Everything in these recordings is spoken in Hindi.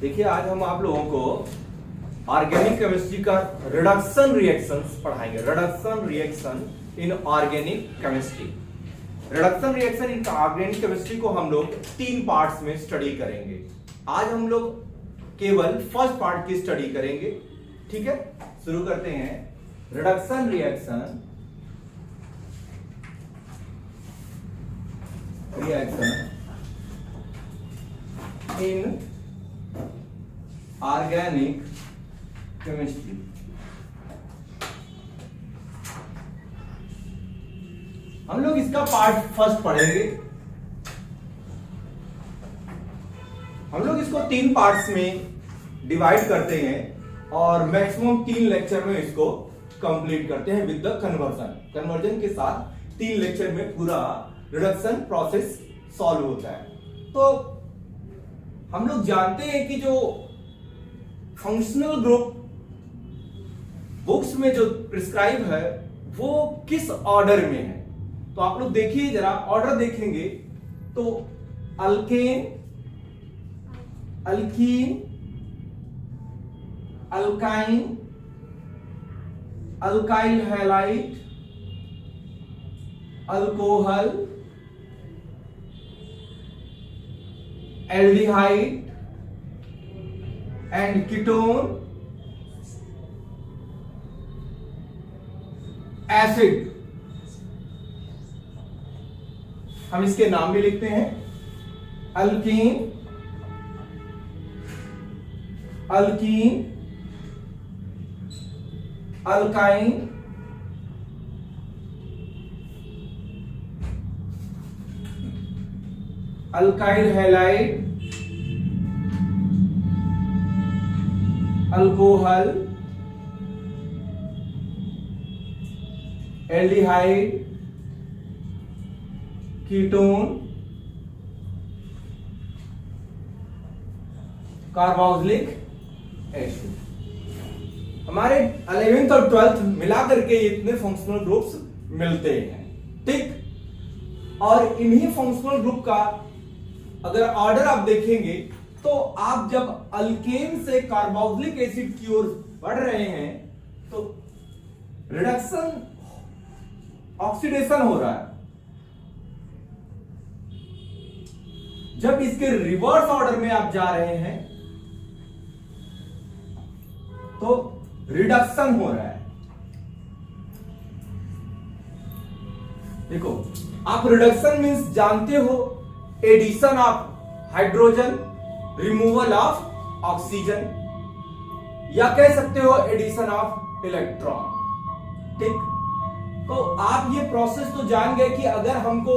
देखिए आज हम आप लोगों को ऑर्गेनिक केमिस्ट्री का रिडक्शन रिएक्शंस पढ़ाएंगे। Reduction reaction in organic chemistry. Reduction reaction in organic chemistry को हम लोग 3 पार्ट्स में स्टडी करेंगे। आज हम लोग केवल फर्स्ट पार्ट की स्टडी करेंगे। ठीक है, शुरू करते हैं। Reduction reaction in organic chemistry. हम लोग इसका पार्ट फर्स्ट पढ़ेंगे। हम लोग इसको 3 पार्ट्स में डिवाइड करते हैं और मैक्सिमम 3 लेक्चर में इसको कंप्लीट करते हैं विद द कन्वर्जन। कन्वर्जन के साथ 3 लेक्चर में पूरा रिडक्शन प्रोसेस सॉल्व होता है। तो हम लोग जानते हैं कि जो फंक्शनल ग्रुप बुक्स में जो प्रिस्क्राइब है वो किस ऑर्डर में है। तो आप लोग देखिए, जरा ऑर्डर देखेंगे तो alkane, alkyne, alkyne, alkyl halide, alcohol, aldehyde and ketone, acid. हम इसके नाम भी लिखते हैं। Alkyne, alkyne, alkyne, alkyl halide, alcohol, aldehyde, ketone, carboxylic acid. हमारे 11th और 12th मिलाकर के इतने फंक्शनल ग्रुप्स मिलते हैं। ठीक, और इन्हीं फंक्शनल ग्रुप का अगर ऑर्डर आप देखेंगे तो आप जब अल्केन से कार्बोक्सिलिक एसिड की ओर बढ़ रहे हैं तो रिडक्शन, ऑक्सीडेशन हो रहा है। जब इसके रिवर्स ऑर्डर में आप जा रहे हैं तो रिडक्शन हो रहा है। देखो, आप रिडक्शन मींस जानते हो, addition of hydrogen, removal of oxygen, या कह सकते हो एडिशन ऑफ इलेक्ट्रॉन। ठीक, तो आप ये प्रोसेस तो जान गए कि अगर हमको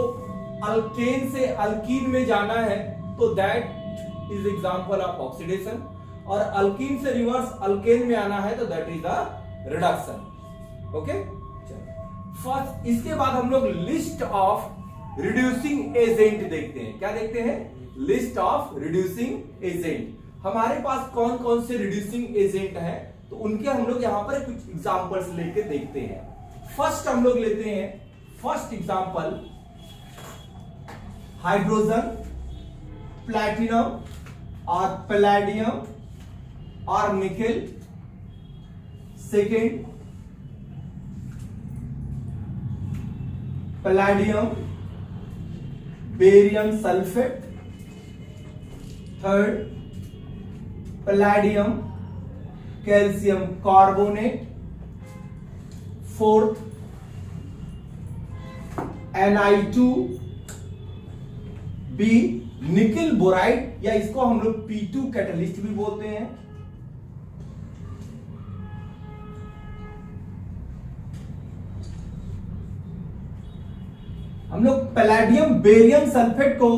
अल्केन से अल्कीन में जाना है तो that is example of oxidation, और अल्कीन से रिवर्स अल्केन में आना है तो that is the reduction. Okay, first इसके बाद हम लोग लिस्ट ऑफ रिड्यूसिंग एजेंट देखते हैं। क्या देखते हैं? List of reducing agent. हमारे पास कौन कौन से रिड्यूसिंग एजेंट हैं तो उनके हम लोग यहां पर कुछ एग्जांपल्स लेके देखते हैं। फर्स्ट हम लोग लेते हैं, फर्स्ट एग्जांपल हाइड्रोजन, प्लैटिनम और पैलेडियम और nickel. Second palladium, barium sulphate. Third palladium, calcium carbonate. Fourth Ni2B, nickel boride, या इसको हम लोग P2 कैटलिस्ट भी बोलते हैं। हम लोग पैलेडियम बेरियम सल्फेट को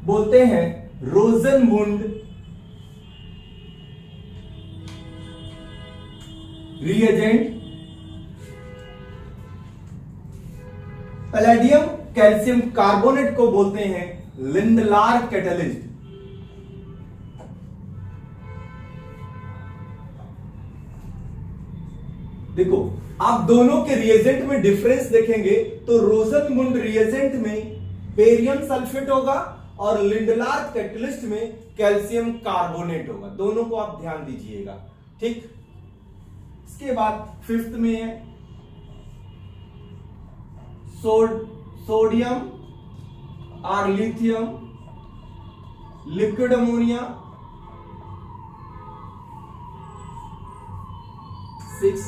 बोलते हैं रोजनमुंड रिएजेंट। पैलेडियम कैल्शियम कार्बोनेट को बोलते हैं लिंडलार कैटलिस्ट। देखो आप दोनों के रिएजेंट में डिफरेंस देखेंगे तो रोजनमुंड रिएजेंट में बेरियम सल्फेट होगा और लिंडलार्ड कैटलिस्ट में कैल्शियम कार्बोनेट होगा। दोनों को आप ध्यान दीजिएगा, ठीक। इसके बाद फिफ्थ में है सोडियम और lithium, liquid ammonia. 6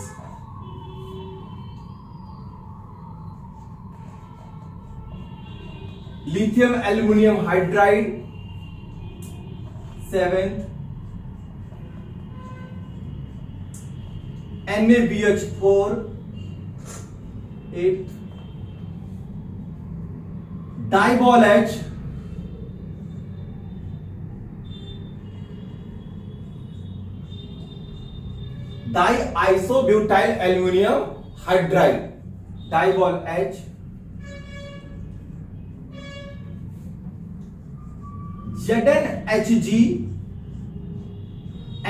lithium aluminium hydride. 7 NaBH4। 8 DIBAL H। Isobutyl aluminium hydride, DIBAL H। ZnHg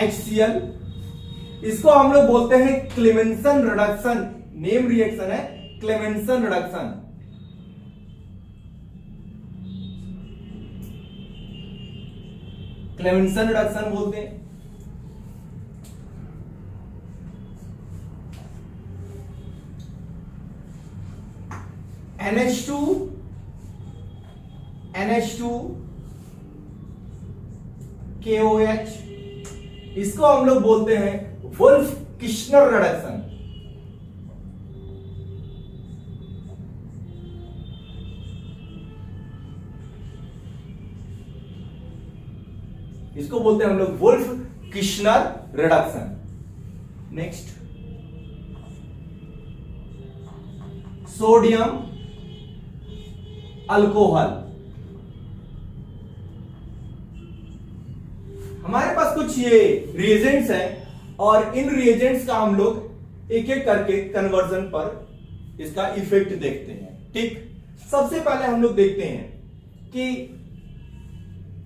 HCl, इसको हम लोग बोलते हैं क्लेमेंसन रिडक्शन। नेम रिएक्शन है क्लेमेंसन रिडक्शन। क्लेमेंसन रिडक्शन बोलते हैं। NH2 KOH, इसको हम लोग बोलते हैं वुल्फ किश्नर रिडक्शन। इसको बोलते हैं हम लोग Wolff Kishner reduction. Next sodium alcohol. हमारे पास कुछ ये रिएजेंट्स हैं और इन रिएजेंट्स का हम लोग एक एक करके कन्वर्जन पर इसका इफेक्ट देखते हैं, ठीक। सबसे पहले हम लोग देखते हैं कि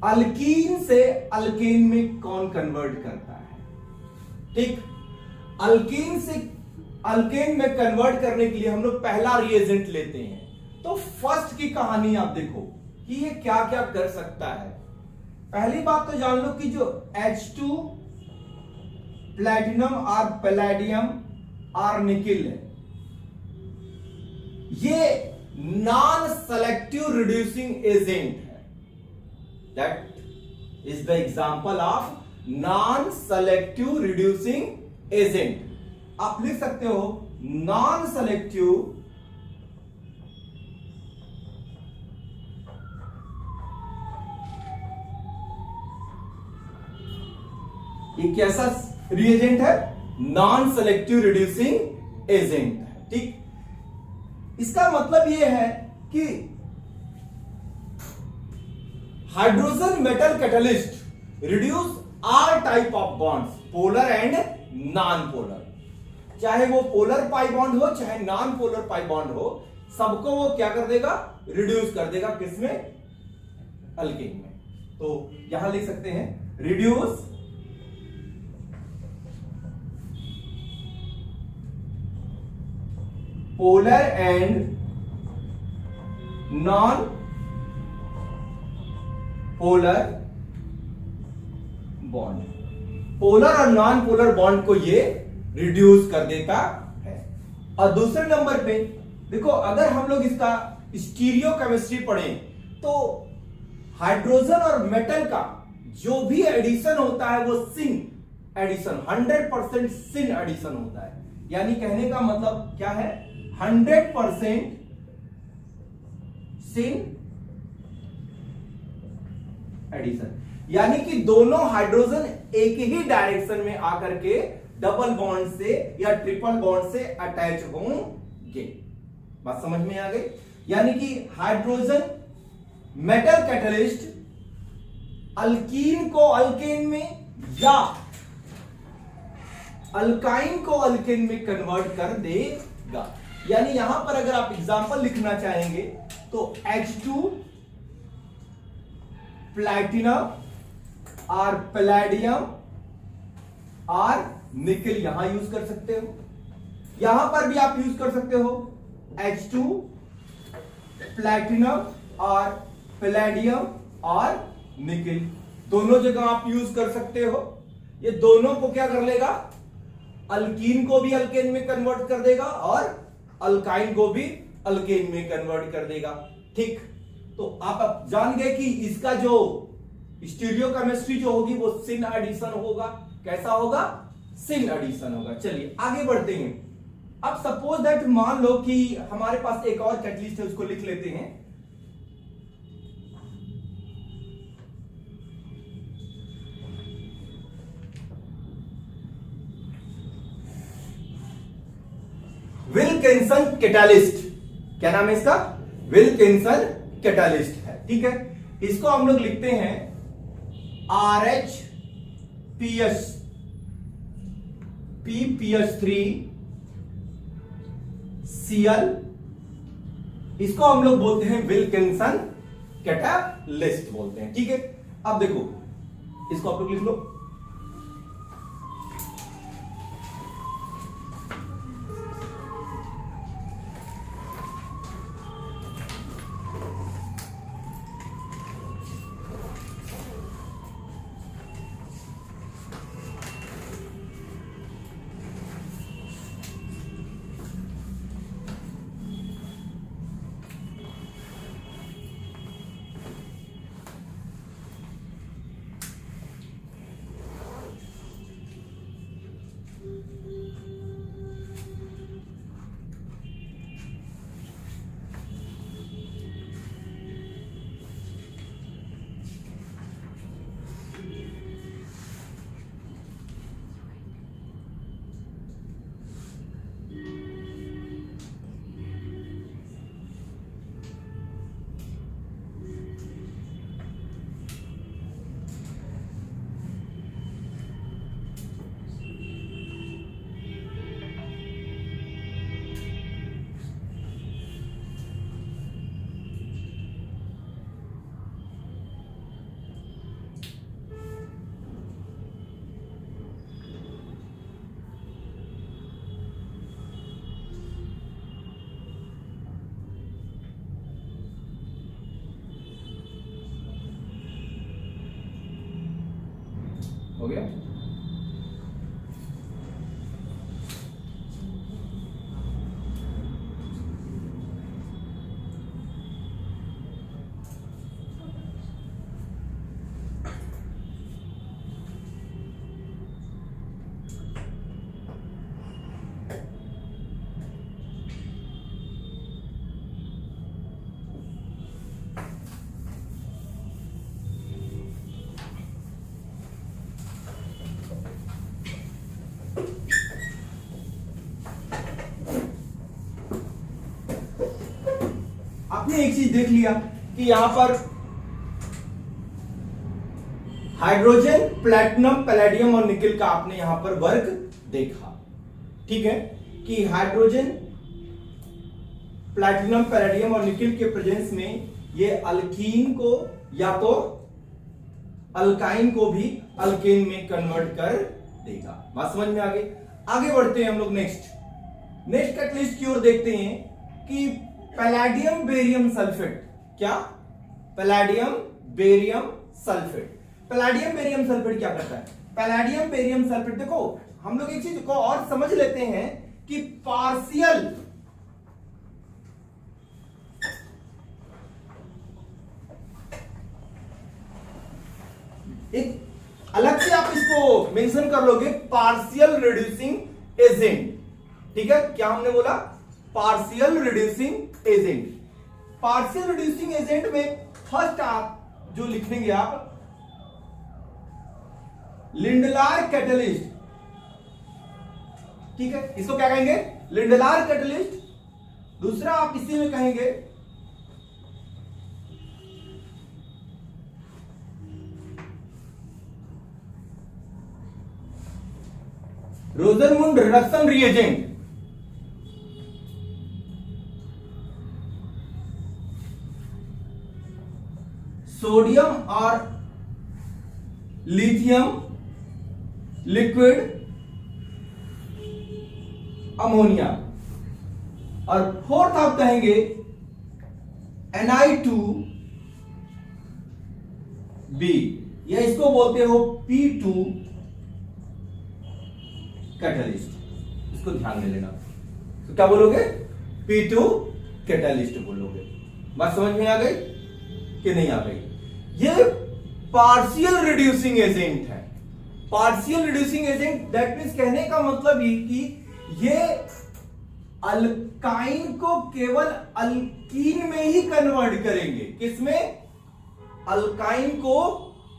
अल्कीन से अल्केन में कौन कन्वर्ट करता है, ठीक। अल्कीन से अल्केन में कन्वर्ट करने के लिए हम लोग पहला रिएजेंट लेते हैं। तो फर्स्ट की कहानी आप देखो कि ये क्या क्या कर सकता है। पहली बात तो जान लो कि जो H2 प्लैटिनम और पैलेडियम और निकिल है, ये नॉन सेलेक्टिव रिड्यूसिंग एजेंट है। That is the example of non selective reducing agent. आप लिख सकते हो नॉन सेलेक्टिव ये कैसा रिएजेंट है, नॉन सेलेक्टिव रिड्यूसिंग एजेंट है, ठीक। इसका मतलब यह है कि hydrogen metal catalyst reduce are type of bonds, polar and non polar. चाहे वो पोलर पाई बॉन्ड हो चाहे नॉन पोलर पाई बॉन्ड हो, सबको वो क्या कर देगा, रिड्यूस कर देगा। किसमें, अल्केन में। तो यहां लिख सकते हैं reduce polar and non polar bond. Polar और नॉन पोलर बॉन्ड को ये रिड्यूस कर देता है। और दूसरे नंबर पे देखो, अगर हम लोग इसका स्टीरियो केमिस्ट्री पढ़ें तो हाइड्रोजन और मेटल का जो भी एडिशन होता है वो सिन एडिशन, 100% सिन एडिशन होता है। यानी कहने का मतलब क्या है, 100% सिन एडिशन। यानी कि दोनों हाइड्रोजन एक ही डायरेक्शन में आकर के डबल बॉन्ड से या ट्रिपल बॉन्ड से अटैच होंगे। बात समझ में आ गई। यानी कि हाइड्रोजन मेटल कैटलिस्ट अल्कीन को अल्केन में या अल्काइन को अल्केन में कन्वर्ट कर देगा। यानी यहां पर अगर आप एग्जांपल लिखना चाहेंगे तो H2 प्लैटिनम और पैलेडियम और निकल यहां यूज कर सकते हो। यहां पर भी आप यूज कर सकते हो H2 प्लैटिनम और पैलेडियम और निकिल, दोनों जगह आप यूज कर सकते हो। ये दोनों को क्या कर लेगा, अल्कीन को भी अल्केन में कन्वर्ट कर देगा और अल्काइन को भी अल्केन में कन्वर्ट कर देगा। ठीक, तो आप अब जान गए कि इसका जो स्टीरियोकेमिस्ट्री जो होगी वो सिन एडिशन होगा। कैसा होगा, सिन एडिशन होगा। चलिए आगे बढ़ते हैं। अब सपोज दैट मान लो कि हमारे पास एक और कैटलिस्ट है, उसको लिख लेते हैं। विल्किंसन कैटालिस्ट, क्या नाम है इसका, विल्किंसन कैटालिस्ट है। ठीक है, इसको हम लोग लिखते हैं RHPS PPH3 Cl, इसको हम लोग बोलते हैं विल्किंसन कैटालिस्ट बोलते हैं। ठीक है, अब देखो इसको आप लोग लिख लो। हो गया। आपने एक चीज देख लिया कि यहां पर हाइड्रोजन, प्लैटिनम, पैलेडियम और निकिल का आपने यहां पर वर्क देखा। ठीक है, कि हाइड्रोजन, प्लैटिनम, पैलेडियम और निकिल के प्रेजेंस में ये अल्कीन को या तो अल्काइन को भी अल्केन में कन्वर्ट कर देगा। बात समझ में आ गई। आगे बढ़ते हैं हम लोग नेक्स्ट कैटलिस्ट की ओर देखते हैं कि पैलेडियम बेरियम सल्फेट, क्या, palladium barium sulphate. Palladium barium sulphate क्या करता है, पैलेडियम बेरियम सल्फेट, देखो हम लोग एक चीज को और समझ लेते हैं कि पार्शियल एक अलग से आप इसको मेंशन कर लोगे, पार्शियल रिड्यूसिंग एजेंट। ठीक है, क्या हमने बोला, partial reducing agent. Partial reducing agent में फर्स्ट आप जो लिखेंगे आप लिंडलार कैटलिस्ट। ठीक है, इसको क्या कहेंगे, लिंडलार कैटलिस्ट। दूसरा आप इसी में कहेंगे रोजरमुंड रिडक्शन रिएजेंट। सोडियम और लिथियम लिक्विड अमोनिया। और फोर्थ आप कहेंगे Na2 बी, या इसको बोलते हो P2 कैटलिस्ट। इसको ध्यान में लेना। तो क्या बोलोगे? P2 कैटलिस्ट बोलोगे। बात समझ में आ गई कि नहीं आ गई? ये पार्शियल रिड्यूसिंग एजेंट है। Partial reducing agent that means कहने का मतलब ये कि ये अल्काइन को केवल अल्कीन में ही कन्वर्ट करेंगे। किसमें? अल्काइन को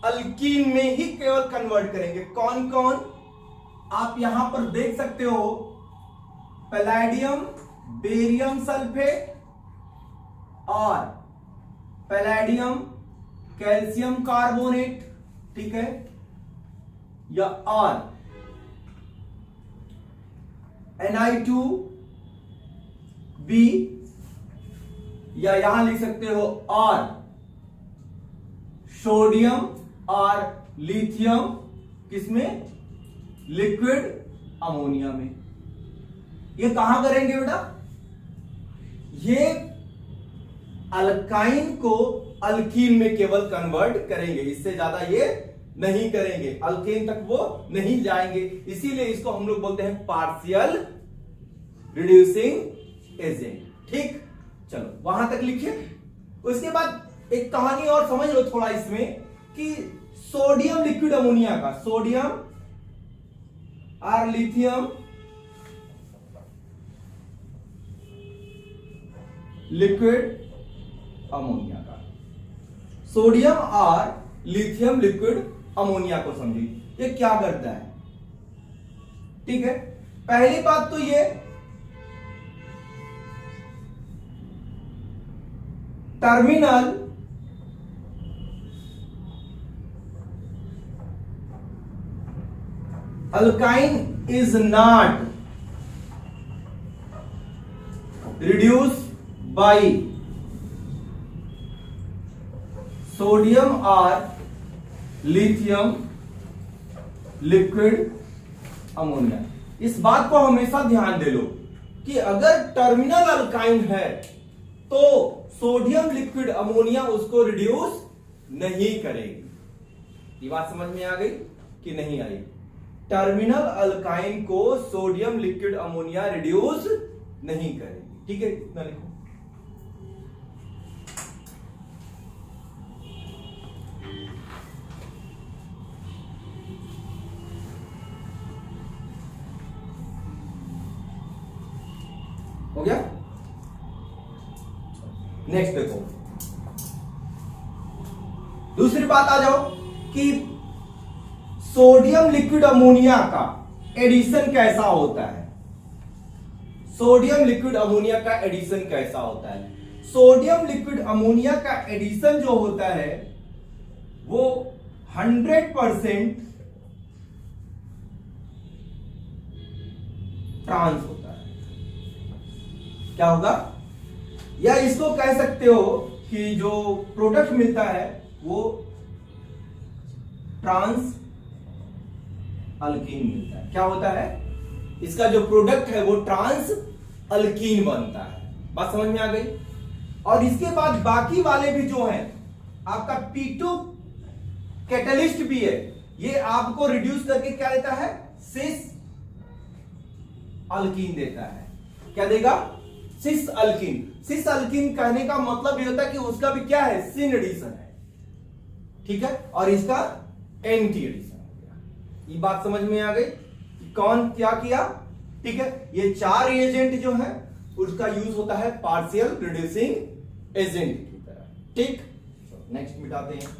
अल्कीन में ही केवल कन्वर्ट करेंगे। कौन कौन? आप यहां पर देख सकते हो, पैलेडियम बेरियम सल्फेट और पैलेडियम कैल्शियम कार्बोनेट, ठीक है, या और Na2B, या यहां लिख सकते हो और सोडियम और लिथियम, किसमें? लिक्विड अमोनिया में। ये कहां करेंगे बेटा? ये अल्काइन को अल्कीन में केवल कन्वर्ट करेंगे, इससे ज्यादा ये नहीं करेंगे, अल्केन तक वो नहीं जाएंगे। इसीलिए इसको हम लोग बोलते हैं पार्शियल रिड्यूसिंग एजेंट। ठीक, चलो वहां तक लिखिए। उसके बाद एक कहानी और समझ लो थोड़ा इसमें कि सोडियम लिक्विड अमोनिया का, सोडियम और लिथियम लिक्विड अमोनिया का, सोडियम और लिथियम लिक्विड अमोनिया को समझिए ये क्या करता है। ठीक है, पहली बात तो ये terminal alkyne is not reduce by sodium और लिथियम लिक्विड अमोनिया। इस बात को हमेशा ध्यान दे लो कि अगर टर्मिनल अल्काइन है तो सोडियम लिक्विड अमोनिया उसको रिड्यूस नहीं करेगी। ये बात समझ में आ गई कि नहीं आई? टर्मिनल अल्काइन को सोडियम लिक्विड अमोनिया रिड्यूस नहीं करेगी। ठीक है, इतना लिखो। हो गया? नेक्स्ट देखो, दूसरी बात आ जाओ कि सोडियम लिक्विड अमोनिया का एडिशन कैसा होता है। सोडियम लिक्विड अमोनिया का एडिशन कैसा होता है? सोडियम लिक्विड अमोनिया का एडिशन जो होता है वो 100% ट्रांस होता है। क्या होगा? या इसको कह सकते हो कि जो प्रोडक्ट मिलता है वो ट्रांस अल्कीन मिलता है। क्या होता है? इसका जो प्रोडक्ट है वो ट्रांस अल्कीन बनता है। बात समझ में आ गई? और इसके बाद बाकी वाले भी जो हैं, आपका P2 कैटलिस्ट भी है, ये आपको रिड्यूस करके क्या देता है? सिस अल्कीन देता है। क्या देगा? सिस अल्कीन। सिस अल्कीन कहने का मतलब ये होता है कि उसका भी क्या है? सिन एडिशन है। ठीक है, और इसका एंटी एडिशन हो गया। ये बात समझ में आ गई कि कौन क्या किया? ठीक है, ये चार एजेंट जो है उसका यूज होता है पार्शियल रिड्यूसिंग एजेंट की तरह। ठीक, नेक्स्ट मिटाते हैं।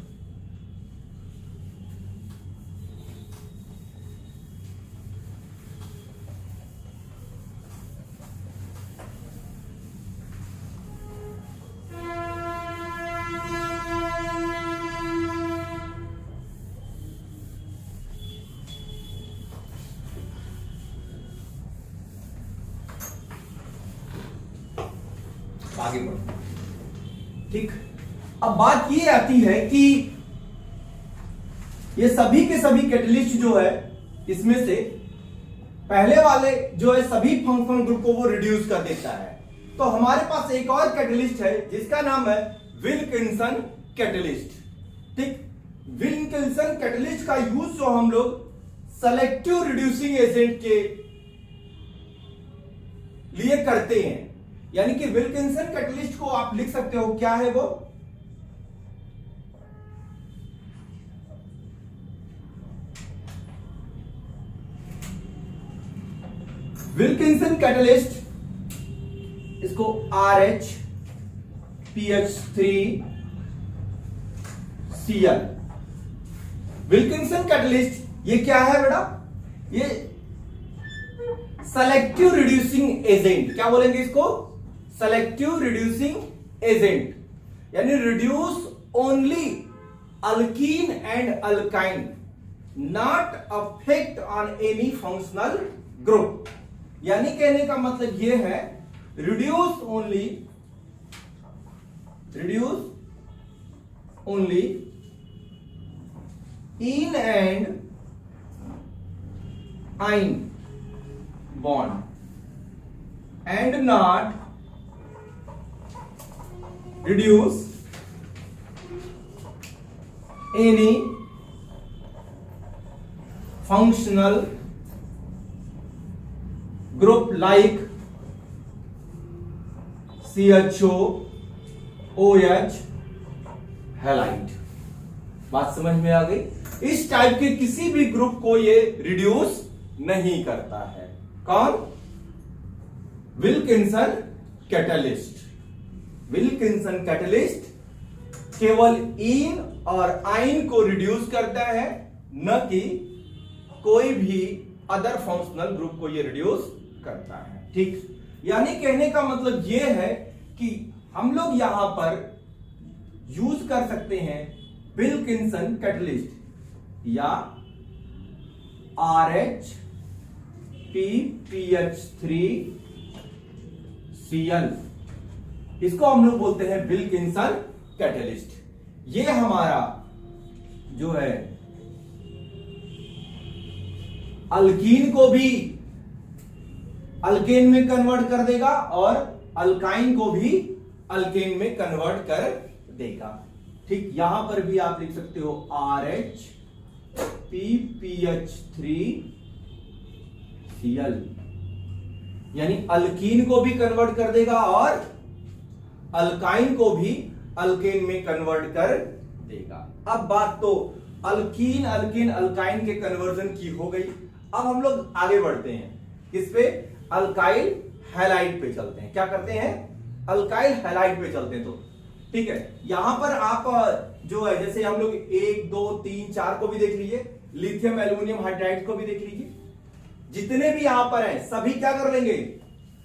आगे बढ़ो। ठीक, अब बात ये आती है कि ये सभी के सभी कैटलिस्ट जो है इसमें से पहले वाले जो है सभी फंक्शनल ग्रुप को वो रिड्यूस कर देता है। तो हमारे पास एक और कैटलिस्ट है जिसका नाम है विल्किंसन कैटलिस्ट। ठीक, विल्किंसन कैटलिस्ट का यूज जो हम लोग सेलेक्टिव रिड्यूसिंग एजेंट के लिए करते हैं, यानी कि विल्किंसन कैटलिस्ट को आप लिख सकते हो, क्या है वो? विल्किंसन कैटलिस्ट, इसको RH PH3Cl, विल्किंसन कैटलिस्ट ये क्या है बेटा? ये सेलेक्टिव रिड्यूसिंग एजेंट, क्या बोलेंगे इसको? सेलेक्टिव रिड्यूसिंग एजेंट, यानी reduce only alkyne and alkyne, not affect on any functional group. यानी कहने का मतलब यह है रिड्यूस ओनली इन एंड आइन bond and not reduce any functional group like CHO, OH, halide. बात समझ में आ गई? इस टाइप के किसी भी ग्रुप को ये रिड्यूस नहीं करता है। कौन? Wilkinson catalyst. विल्किंसन कैटलिस्ट केवल इन और आइन को रिड्यूस करता है, न कि कोई भी अदर फंक्शनल ग्रुप को ये रिड्यूस करता है। ठीक, यानी कहने का मतलब ये है कि हम लोग यहां पर यूज कर सकते हैं विल्किंसन कैटलिस्ट या RH PPH3Cl, इसको हम लोग बोलते हैं विल्किंसन कैटलिस्ट। ये हमारा जो है अल्कीन को भी अल्केन में कन्वर्ट कर देगा और अल्काइन को भी अल्केन में कन्वर्ट कर देगा। ठीक, यहां पर भी आप लिख सकते हो RH PPH3Cl, यानी अल्कीन को भी कन्वर्ट कर देगा और अल्काइन को भी अल्केन में कन्वर्ट कर देगा। अब बात तो अल्कीन अल्केन अल्काइन के कन्वर्जन की हो गई। अब हम लोग आगे बढ़ते हैं, किस पे? अल्काइल हैलाइड पे चलते हैं। क्या करते हैं? अल्काइल हैलाइड पे चलते हैं। तो ठीक है, यहां पर आप जो है जैसे हम लोग 1 2 3 4 को भी देख लीजिए, लिथियम एल्यूमिनियम हाइड्राइड को भी देख लीजिए, जितने भी यहां पर हैं सभी क्या कर लेंगे?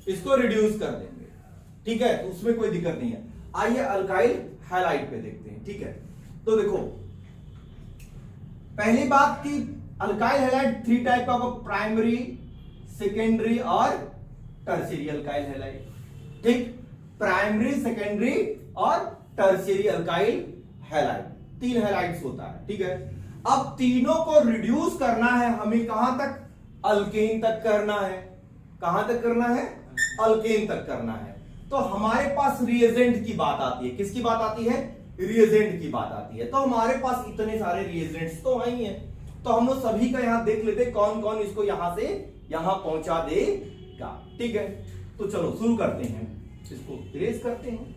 इसको रिड्यूस कर देंगे। ठीक है, तो उसमें कोई दिक्कत नहीं है। आइए अल्काइल हैलाइड पे देखते हैं। ठीक है, तो देखो पहली बात की अल्काइल हैलाइड 3 टाइप का, प्राइमरी, सेकेंडरी और टर्शियरी अल्काइल हैलाइड। ठीक, प्राइमरी, सेकेंडरी और टर्शियरी अल्काइल हैलाइड, 3 हैलाइड्स होता है। ठीक है, अब तीनों को रिड्यूस करना है हमें, कहां तक? अल्केन तक करना है। कहां तक करना है? अल्केन तक करना है। तो हमारे पास रिएजेंट की बात आती है। किसकी बात आती है? रिएजेंट की बात आती है। तो हमारे पास इतने सारे रिएजेंट्स तो हैं ही हैं, तो हम लोग सभी का यहां देख लेते कौन कौन इसको यहां से यहां पहुंचा देगा। ठीक है, तो चलो शुरू करते हैं, इसको इरेज करते हैं।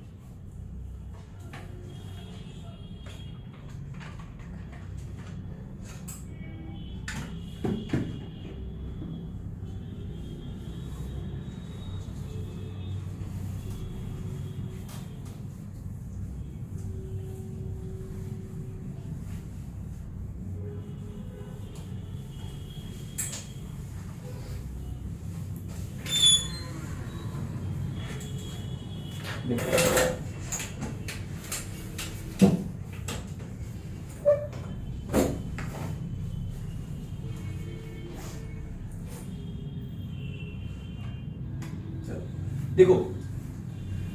देखो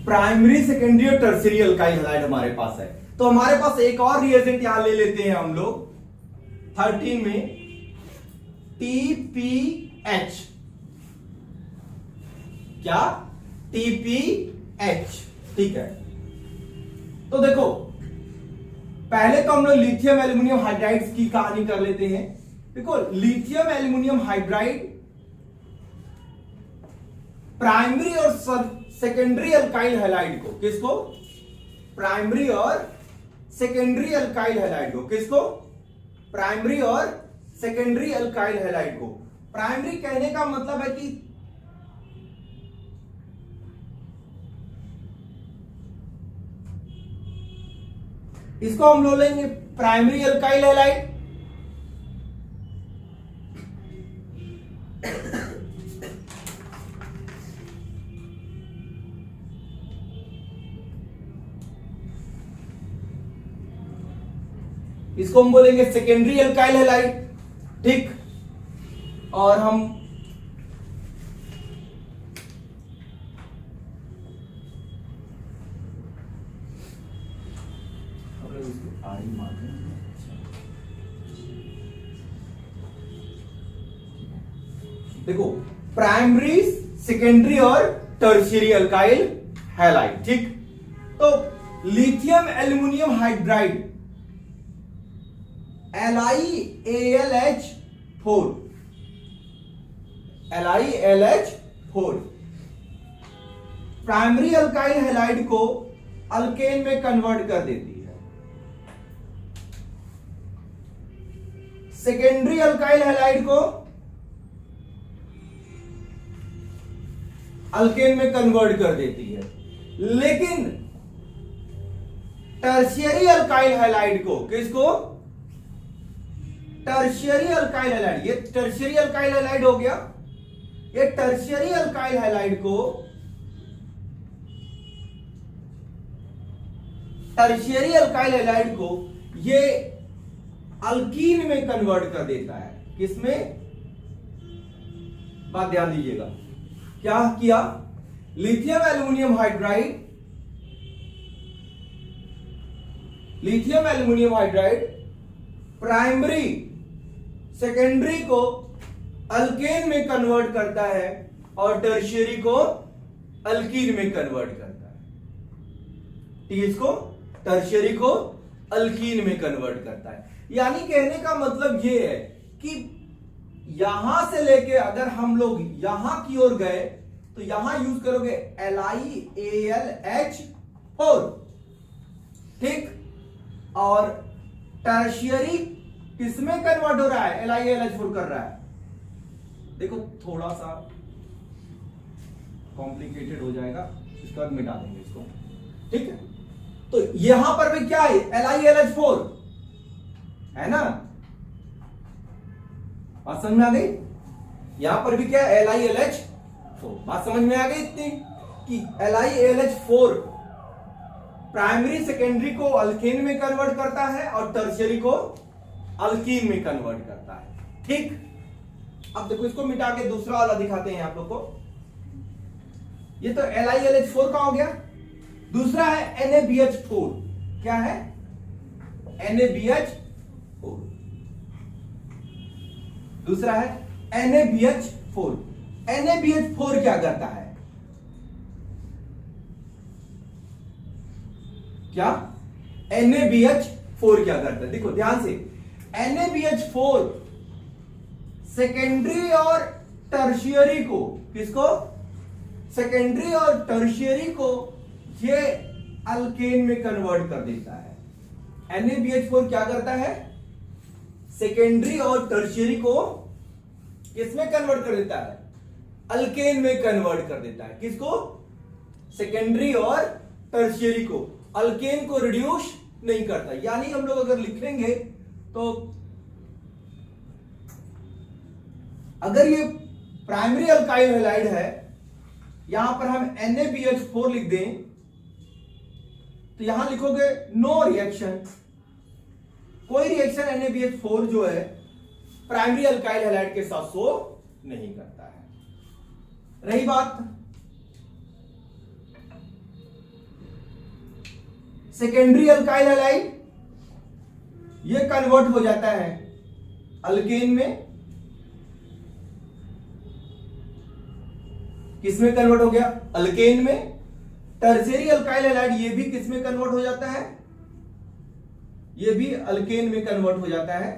प्राइमरी, सेकेंडरी और टर्शियरी अल्काइल हैलाइड हमारे पास है, तो हमारे पास एक और रिएजेंट यहां ले लेते हैं हम लोग 13 में, TPH। क्या? TPH। ठीक है, तो देखो पहले तो हम लोग लिथियम एल्यूमिनियम हाइड्राइड्स की कहानी कर लेते हैं। देखो लिथियम एल्यूमिनियम हाइड्राइड प्राइमरी और सेकेंडरी अल्काइल हैलाइड को, किसको? प्राइमरी और सेकेंडरी अल्काइल हैलाइड को, किसको? प्राइमरी और सेकेंडरी अल्काइल हैलाइड को। प्राइमरी कहने का मतलब है कि इसको हम लोग लेंगे प्राइमरी अल्काइल हैलाइड, इसको हम बोलेंगे सेकेंडरी अल्काइल हैलाइड, ठीक। और हम देखो प्राइमरी, सेकेंडरी और टर्शियरी अल्काइल हैलाइड, ठीक। तो lithium aluminium hydride LiAlH4, LiAlH4 primary alkyl halide को अल्केन में कन्वर्ट कर देती है। सेकेंडरी अल्काइल हैलाइड को अल्केन में कन्वर्ट कर देती है। लेकिन टर्शियरी अल्काइल हैलाइड को, किसको? टर्शियरी अल्काइल हैलाइड, ये टर्शियरी अल्काइल हैलाइड हो गया। ये टर्शियरी अल्काइल हैलाइड को ये अल्कीन में कन्वर्ट कर देता है। किसमें? बात ध्यान दीजिएगा, क्या किया? Lithium aluminium hydride primary secondary को अल्केन में कन्वर्ट करता है और टर्शियरी को अल्कीन में कन्वर्ट करता है, ठीक है। इसको टर्शियरी को अल्कीन में कन्वर्ट करता है। यानी कहने का मतलब यह है कि यहां से लेके अगर हम लोग यहां की ओर गए तो यहां यूज करोगे LiAlH4, ठीक। और टर्शियरी किसमें कन्वर्ट हो रहा है? LiAlH4 कर रहा है। देखो थोड़ा सा कॉम्प्लिकेटेड हो जाएगा, इसके बाद मिटा देंगे इसको, ठीक है। तो यहां पर भी क्या है? LiAlH4 है ना, बात समझ में आ गई? यहां पर भी क्या है? LiAlH4। बात समझ में आ गई इतनी कि LiAlH4 प्राइमरी सेकेंडरी को अल्केन में कन्वर्ट करता है और टर्शियरी को अल्कीन में कन्वर्ट करता है, ठीक। अब देखो इसको मिटा के दूसरा वाला दिखाते हैं आप लोग को। ये तो LiAlH4 का हो गया। दूसरा है NaBH4। क्या है? NaBH4। दूसरा है NaBH4। NaBH4 क्या करता है? क्या? NaBH4 क्या करता है? देखो ध्यान से, NaBH4 सेकेंडरी और टर्शियरी को, किसको? सेकेंडरी और टर्शियरी को ये अल्केन में कन्वर्ट कर देता है। NaBH4 क्या करता है? सेकेंडरी और टर्शियरी को किसमें कन्वर्ट कर देता है? अल्केन में कन्वर्ट कर देता है। किसको? सेकेंडरी और टर्शियरी को। अल्केन को रिड्यूस नहीं करता। यानी हम लोग अगर लिखेंगे तो अगर ये प्राइमरी अल्काइल हैलाइड है, यहां पर हम NaBH4 लिख दें तो यहां लिखोगे नो रिएक्शन, कोई रिएक्शन NaBH4 जो है प्राइमरी अल्काइल हैलाइड के साथ शो नहीं करता है। रही बात सेकेंडरी अल्काइल हैलाइड, ये कन्वर्ट हो जाता है अल्केन में। किसमें कन्वर्ट हो गया? अल्केन में। टर्शियरी अल्काइल हैलाइड ये भी किसमें कन्वर्ट हो जाता है? ये भी अल्केन में कन्वर्ट हो जाता है।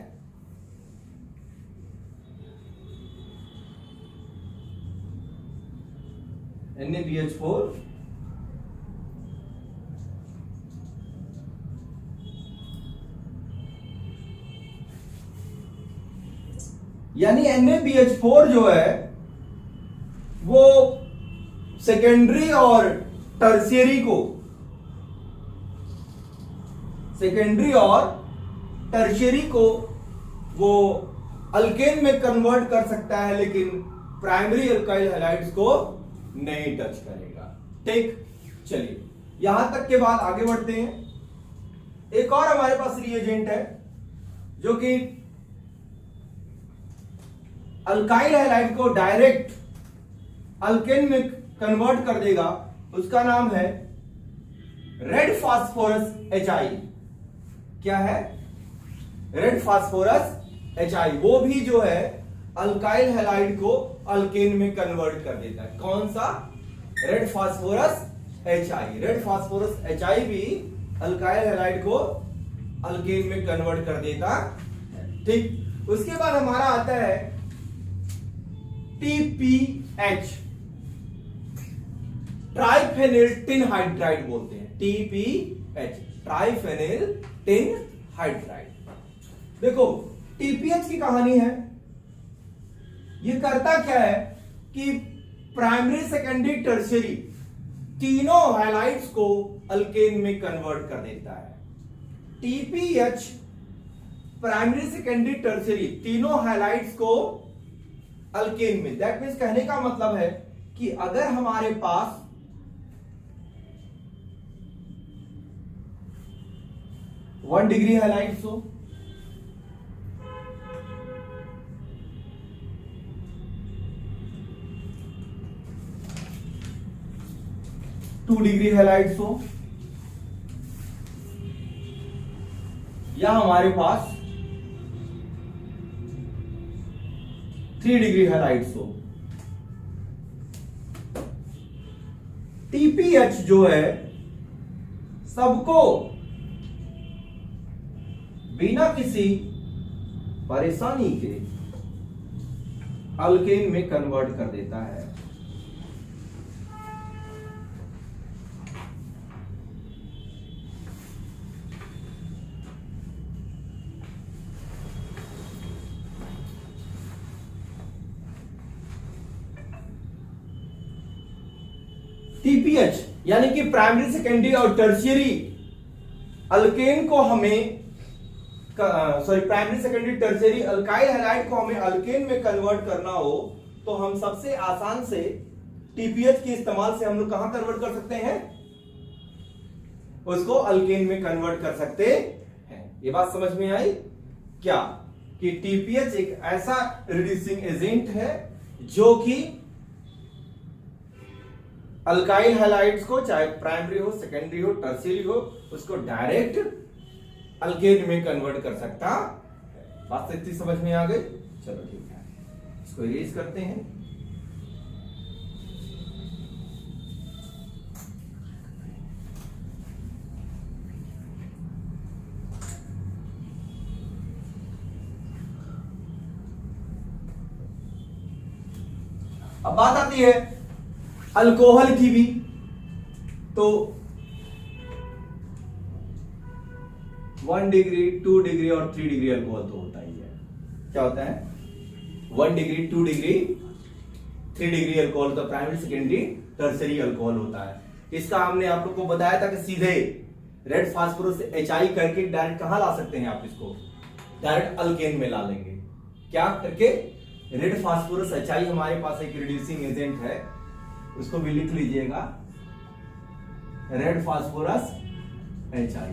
NaBH4 यानी NaBH4 जो है वो सेकेंडरी और टर्शियरी को वो अल्केन में कन्वर्ट कर सकता है, लेकिन प्राइमरी अल्काइल हैलाइड्स को नहीं टच करेगा। ठीक, चलिए यहां तक के बाद आगे बढ़ते हैं। एक और हमारे पास रिएजेंट है जो कि अल्काइल हैलाइड को डायरेक्ट अल्केन में कन्वर्ट कर देगा। उसका नाम है रेड फास्फोरस HI। क्या है? Red phosphorus HI। वो भी जो है अल्काइल हैलाइड को अल्केन में कन्वर्ट कर देता है। कौन सा? Red phosphorus HI। Red phosphorus HI भी अल्काइल हैलाइड को अल्केन में कन्वर्ट कर देता है। ठीक, उसके बाद हमारा आता है TPH, ट्राइफेनिल टिन हाइड्राइड बोलते हैं। TPH, triphenyl tin hydride. देखो TPH की कहानी है, ये करता क्या है कि प्राइमरी सेकेंडरी टर्शियरी तीनों हैलाइड्स को अल्केन में कन्वर्ट कर देता है। TPH प्राइमरी सेकेंडरी टर्शियरी तीनों हैलाइड्स को अल्केन में, दैट मीन्स कहने का मतलब है कि अगर हमारे पास वन डिग्री हैलाइड्स हो, टू डिग्री हैलाइड्स हो, या हमारे पास 3 डिग्री हैलाइड्स हो, TPH जो है सबको बिना किसी परेशानी के अल्केन में कन्वर्ट कर देता है। TPH यानी कि प्राइमरी सेकेंडरी और टर्शियरी अल्केन को हमें primary secondary tertiary alkyl halide को हमें अल्केन में कन्वर्ट करना हो तो हम सबसे आसान से TPH के इस्तेमाल से हम लोग कहां कन्वर्ट कर सकते हैं? उसको अल्केन में कन्वर्ट कर सकते हैं। ये बात समझ में आई क्या? कि TPH एक ऐसा रिड्यूसिंग एजेंट है जो कि अल्काइल हैलाइड्स को, चाहे प्राइमरी हो, सेकेंडरी हो, टर्शियरी हो, उसको डायरेक्ट अल्केन में कन्वर्ट कर सकता। बात तो इतनी समझ में आ गई? चलो ठीक है, इसको इरेज करते हैं। अब बात आती है अल्कोहल की भी। तो 1 डिग्री, 2 डिग्री और 3 डिग्री अल्कोहल तो होता ही है। क्या होता है? 1 डिग्री, 2 डिग्री, 3 डिग्री अल्कोहल तो प्राइमरी सेकेंडरी टर्शियरी अल्कोहल होता है। इसका हमने आप लोग को बताया था कि सीधे रेड फास्फोरस HI करके डायरेक्ट कहां ला सकते हैं? आप इसको डायरेक्ट अल्केन में ला लेंगे। क्या करके? रेड फास्फोरस HI हमारे पास एक रिड्यूसिंग एजेंट है, उसको भी लिख लीजिएगा, रेड फास्फोरस HI।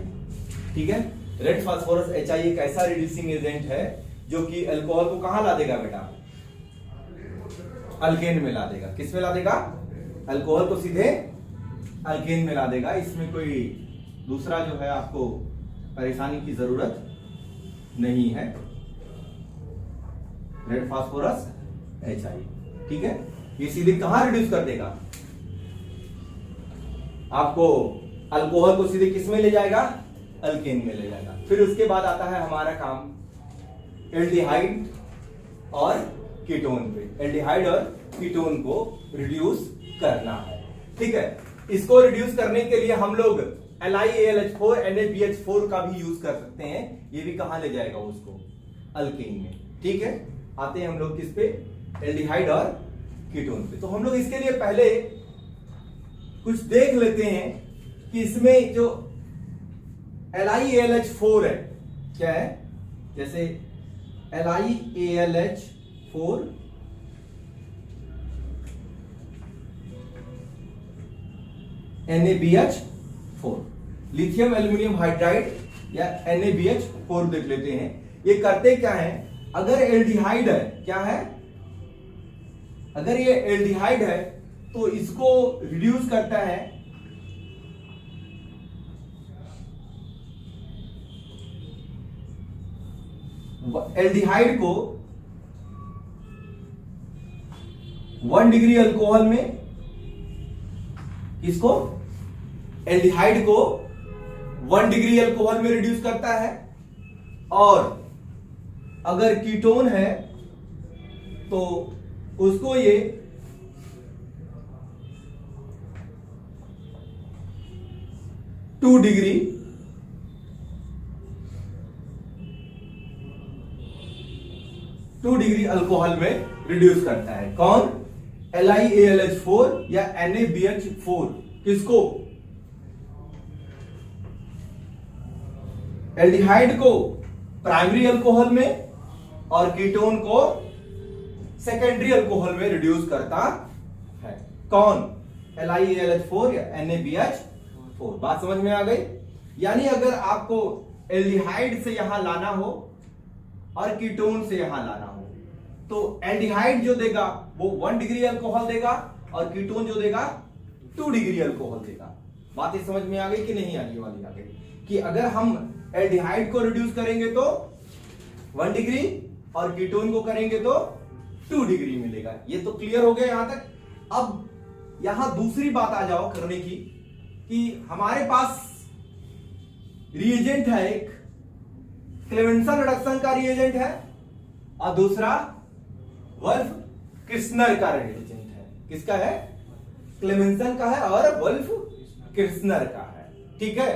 ठीक है, रेड फास्फोरस HI एक ऐसा रिड्यूसिंग एजेंट है जो कि अल्कोहल को कहां ला देगा बेटा? अल्केन में ला देगा। किस में ला देगा? अल्कोहल को सीधे अल्केन में ला देगा। इसमें कोई दूसरा जो है आपको परेशानी की जरूरत नहीं है। रेड फास्फोरस HI, ठीक है, ये सीधे कहां रिड्यूस कर देगा? आपको अल्कोहल को सीधे किस में ले जाएगा? अल्केन में ले जाएगा। फिर उसके बाद आता है हमारा काम एल्डिहाइड और कीटोन पे। एल्डिहाइड और कीटोन को रिड्यूस करना है, ठीक है। इसको रिड्यूस करने के लिए हम लोग LiAlH4 NaBH4 का भी यूज कर सकते हैं। ये भी कहां ले जाएगा उसको, अल्केन में, ठीक है। आते हैं हम लोग किस पे, एल्डिहाइड और कीटोन पे। तो हम लोग इसके लिए पहले कुछ देख लेते हैं कि इसमें जो LiAlH4 है क्या है। जैसे LiAlH4 NaBH4, lithium aluminium hydride या NaBH4 देख लेते हैं। ये करते क्या है, अगर एल्डिहाइड है, क्या है, अगर ये एल्डिहाइड है तो इसको रिड्यूस करता है एल्डिहाइड को 1 डिग्री अल्कोहल में, इसको एल्डिहाइड को 1 डिग्री अल्कोहल में रिड्यूस करता है। और अगर कीटोन है तो उसको ये 2 डिग्री अल्कोहल में रिड्यूस करता है। कौन, LiAlH4 या NaBH4, किसको, एल्डिहाइड को प्राइमरी अल्कोहल में और कीटोन को सेकेंडरी अल्कोहल में रिड्यूस करता है। कौन, LiAlH4 या NaBH4। बात समझ में आ गई। यानी अगर आपको एल्डिहाइड से यहां लाना हो और कीटोन से यहां लाना हो तो एल्डिहाइड जो देगा वो 1 डिग्री अल्कोहल देगा और कीटोन जो देगा 2 डिग्री अल्कोहल देगा। बात ये समझ में आ गई कि नहीं आ वाली आ गई कि अगर हम एल्डिहाइड को रिड्यूस करेंगे तो 1 डिग्री और कीटोन को करेंगे तो 2 डिग्री मिलेगा। ये तो क्लियर हो गया यहां तक। अब यहां दूसरी बात आ जाओ करने की कि हमारे पास रिएजेंट है, एक क्लेमेंसन रिडक्शन का रिएजेंट है और दूसरा वुल्फ किर्चनर का रिएजेंट है। किसका है, क्लेमेंसन का है और वुल्फ किर्चनर का है, ठीक है।